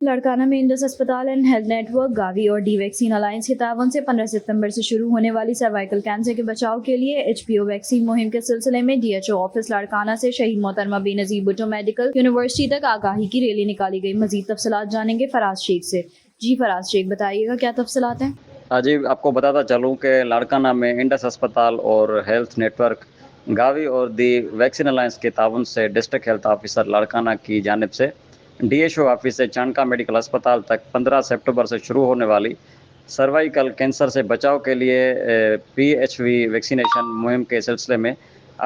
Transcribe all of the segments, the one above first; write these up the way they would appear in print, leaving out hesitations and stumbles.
لاڑکانہ میں انڈس اسپتال and health net work Gavi اور ڈی ویکسین الائنس کے تعاون سے 15 ستمبر سے شروع ہونے والی سروائیکل کینسر کے بچاؤ کے لیے ایچ پی او ویکسین مہم کے سلسلے میں D H O office Larkana سے شہید محترمہ بے نظیر بھٹو میڈیکل یونیورسٹی تک آگاہی کی ریلی نکالی گئی۔ مزید تفصیلات جانیں گے فراز شیخ سے۔ جی فراز شیخ، بتائیے گا کیا تفصیلات ہیں؟ جی، آپ کو بتاتا چلوں کہ لاڑکانہ میں انڈس اسپتال اور ہیلتھ نیٹ ورک گاوی اور دی ویکسین الائنس کے تعاون سے ڈسٹرکٹ ہیلتھ آفیسر لاڑکانہ کی جانب سے ڈی ایچ او آفس سے چانکا میڈیکل اسپتال تک 15 ستمبر سے شروع ہونے والی سروائیکل کینسر سے بچاؤ کے لیے پی ایچ وی ویکسینیشن مہم کے سلسلے میں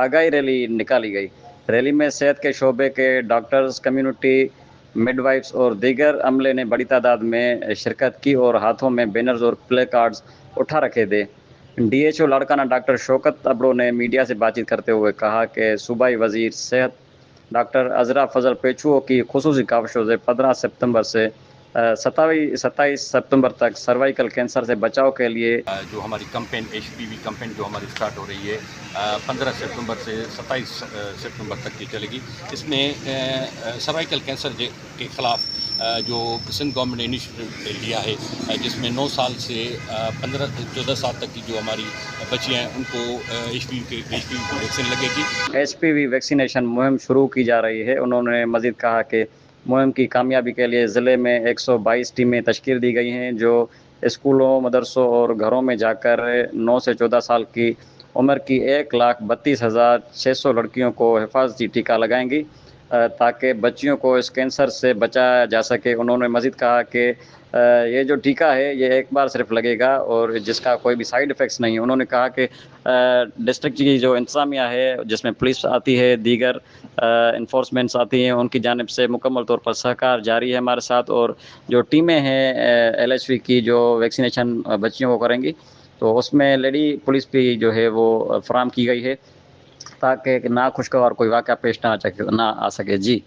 آگاہی ریلی نکالی گئی۔ ریلی میں صحت کے شعبے کے ڈاکٹرز، کمیونٹی مڈ وائفز اور دیگر عملے نے بڑی تعداد میں شرکت کی اور ہاتھوں میں بینرز اور پلے کارڈز اٹھا رکھے تھے۔ D H O Larkana doctor Shaukat Abro نے میڈیا سے بات چیت کرتے ہوئے کہا کہ صوبائی وزیر صحت ڈاکٹر عذرا فضل پیچھو کی خصوصی کاوشوں سے 15 ستمبر سے 27 ستمبر تک سروائیکل کینسر سے بچاؤ کے لیے جو ہماری کمپین ایچ پی وی کمپین جو ہماری اسٹارٹ ہو رہی ہے 15 ستمبر سے 27 ستمبر تک کی چلے گی۔ اس میں سروائیکل کینسر کے خلاف جو سندھ گورنمنٹ نے انیشیٹو لیا ہے، جس میں 9 سال سے 14 سال تک کی جو ہماری بچیاں ہیں ان کو ایچ پی وی کی ویکسین لگے گی۔ ایچ پی وی ویکسینیشن مہم شروع کی جا رہی ہے۔ انہوں نے مزید کہا کہ مہم کی کامیابی کے لیے ضلع میں 122 ٹیمیں تشکیل دی گئی ہیں جو اسکولوں، مدرسوں اور گھروں میں جا کر 9 سے 14 سال کی عمر کی 1,32,600 لڑکیوں کو حفاظتی ٹیکہ لگائیں گی تاکہ بچیوں کو اس کینسر سے بچایا جا سکے۔ انہوں نے مزید کہا کہ یہ جو ٹیکہ ہے یہ ایک بار صرف لگے گا اور جس کا کوئی بھی سائیڈ ایفیکٹس نہیں۔ انہوں نے کہا کہ ڈسٹرکٹ کی جو انتظامیہ ہے جس میں پولیس آتی ہے، دیگر انفورسمنٹس آتی ہیں، ان کی جانب سے مکمل طور پر سہکار جاری ہے ہمارے ساتھ، اور جو ٹیمیں ہیں ایل ایچ وی کی جو ویکسینیشن بچیوں کو کریں گی تو اس میں لیڈی پولیس بھی جو ہے وہ فراہم کی گئی ہے تاکہ ناخوشگوار کوئی واقعہ پیش نہ آ سکے۔ جی